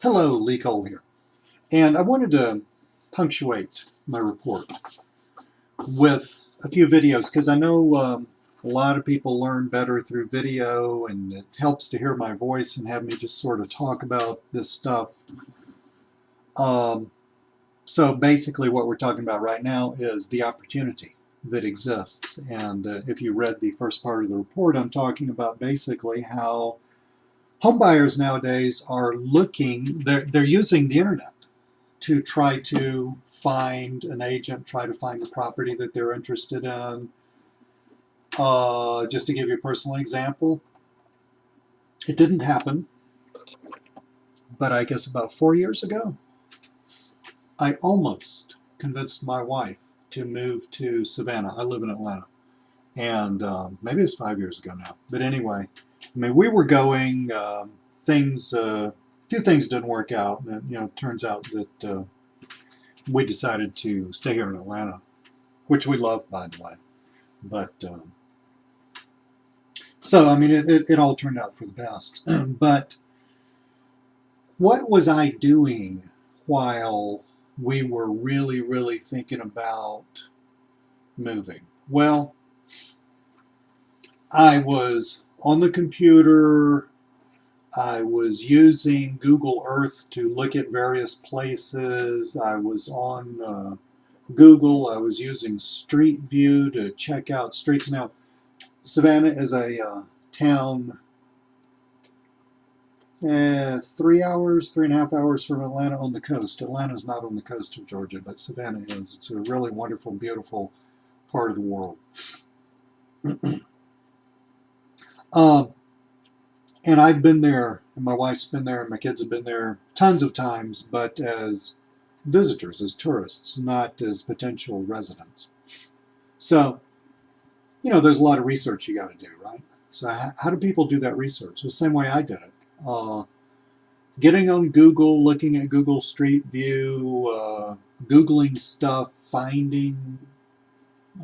Hello, Lee Cole here. And I wanted to punctuate my report with a few videos because I know a lot of people learn better through video, and it helps to hear my voice and have me just sort of talk about this stuff. Um, so basically what we're talking about right now is the opportunity that exists. And if you read the first part of the report, I'm talking about basically how home buyers nowadays are they're using the internet to try to find an agent, try to find the property that they're interested in. Just to give you a personal example, it didn't happen, but I guess about 4 years ago, I almost convinced my wife to move to Savannah. I live in Atlanta, and maybe it's 5 years ago now. But anyway, I mean, we were going. A few things didn't work out, and it turns out that we decided to stay here in Atlanta, which we love, by the way. But so, I mean, it all turned out for the best. But what was I doing while we were really, really thinking about moving? Well, I was on the computer. I was using Google Earth to look at various places. I was on Google. I was using Street View to check out streets. Now, Savannah is a town 3 hours, 3.5 hours from Atlanta on the coast. Atlanta's not on the coast of Georgia, but Savannah is. It's a really wonderful, beautiful part of the world. um, and I've been there, and my wife's been there, and my kids have been there tons of times, but as visitors, as tourists, not as potential residents. So, there's a lot of research you got to do, right? So, how do people do that research? The same way I did it. Getting on Google, looking at Google Street View, Googling stuff, finding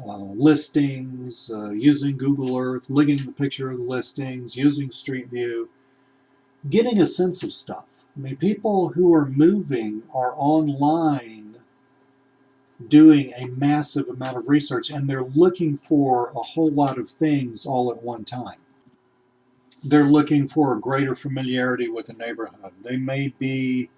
listings, using Google Earth, looking at the picture of the listings, using Street View, getting a sense of stuff. I mean, people who are moving are online doing a massive amount of research, and they're looking for a whole lot of things all at one time. They're looking for a greater familiarity with the neighborhood. They may be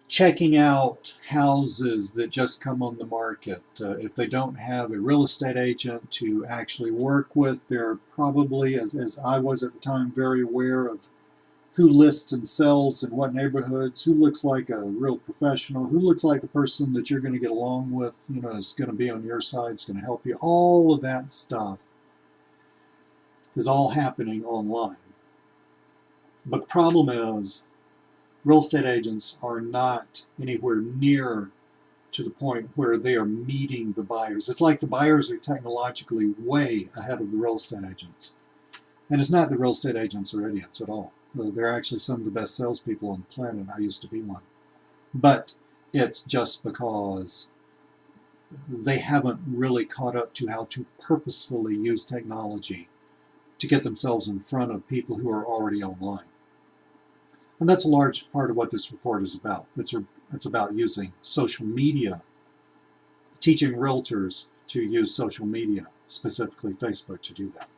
checking out houses that just come on the market. If they don't have a real estate agent to actually work with, they're probably, as I was at the time, very aware of who lists and sells in what neighborhoods, who looks like a real professional, who looks like the person that you're going to get along with, is going to be on your side, is going to help you. All of that stuff is all happening online. But the problem is, real estate agents are not anywhere near to the point where they are meeting the buyers. It's like the buyers are technologically way ahead of the real estate agents. And it's not the real estate agents are idiots at all. They're actually some of the best salespeople on the planet. I used to be one. But it's just because they haven't really caught up to how to purposefully use technology to get themselves in front of people who are already online. And that's a large part of what this report is about. It's about using social media, teaching realtors to use social media, specifically Facebook, to do that.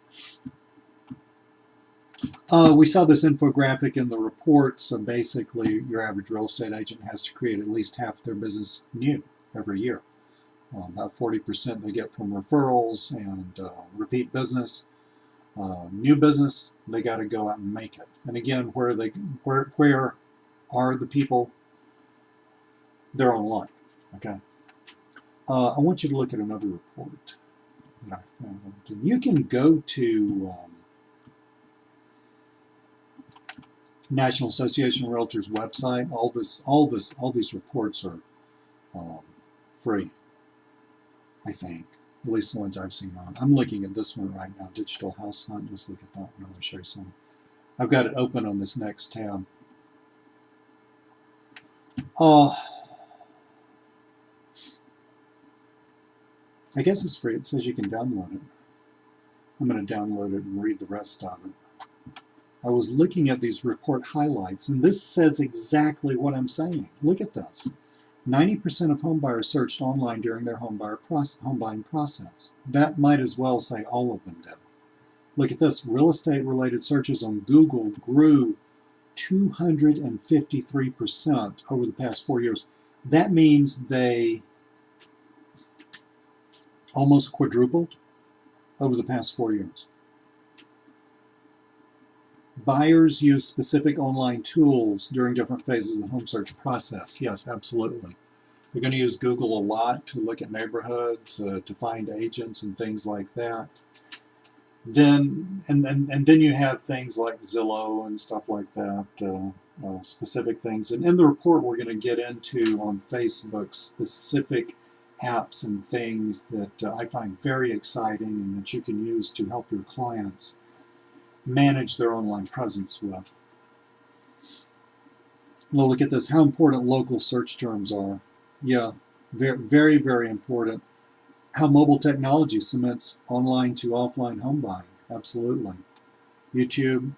We saw this infographic in the report. So basically, your average real estate agent has to create at least half their business new every year. About 40% they get from referrals and repeat business. New business, they got to go out and make it. And again, where are the people? They're online. Okay. I want you to look at another report that I found. And you can go to National Association of Realtors website. All these reports are free, I think. At least the ones I've seen on. I'm looking at this one right now, Digital House Hunt. Let's look at that one. I'm going to show you some. I've got it open on this next tab. I guess it's free. It says you can download it. I'm going to download it and read the rest of it. I was looking at these report highlights, and this says exactly what I'm saying. Look at this. 90% of home buyers searched online during their home buying process. That might as well say all of them did. Look at this. Real estate-related searches on Google grew 253% over the past 4 years. That means they almost quadrupled over the past 4 years. Buyers use specific online tools during different phases of the home search process. Yes, absolutely. They're going to use Google a lot to look at neighborhoods, to find agents and things like that. Then you have things like Zillow and stuff like that, specific things. And in the report, we're going to get into on Facebook specific apps and things that I find very exciting and that you can use to help your clients manage their online presence with. Well, look at this, how important local search terms are. Yeah, very, very, very important. How mobile technology cements online to offline home buying. Absolutely. YouTube.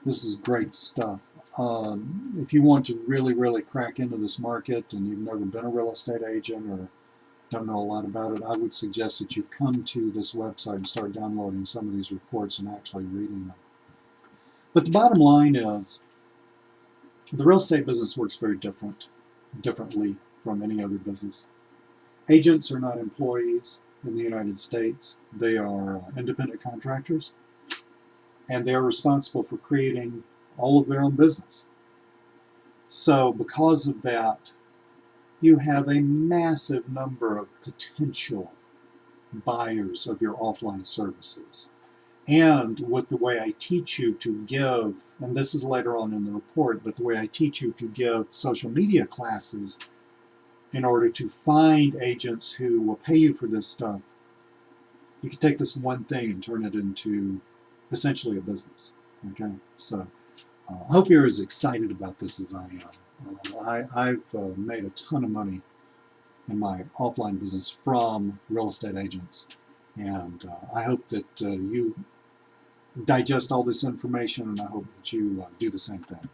This is great stuff. If you want to really, really crack into this market and you've never been a real estate agent or don't know a lot about it, I would suggest that you come to this website and start downloading some of these reports and actually reading them. But the bottom line is, the real estate business works very differently from any other business. Agents are not employees in the United States. They are independent contractors, and they are responsible for creating all of their own business. So because of that, you have a massive number of potential buyers of your offline services. And with the way I teach you to give, and this is later on in the report, but the way I teach you to give social media classes in order to find agents who will pay you for this stuff, you can take this one thing and turn it into essentially a business. Okay, so I hope you're as excited about this as I am. I've made a ton of money in my offline business from real estate agents, and I hope that you digest all this information, and I hope that you do the same thing.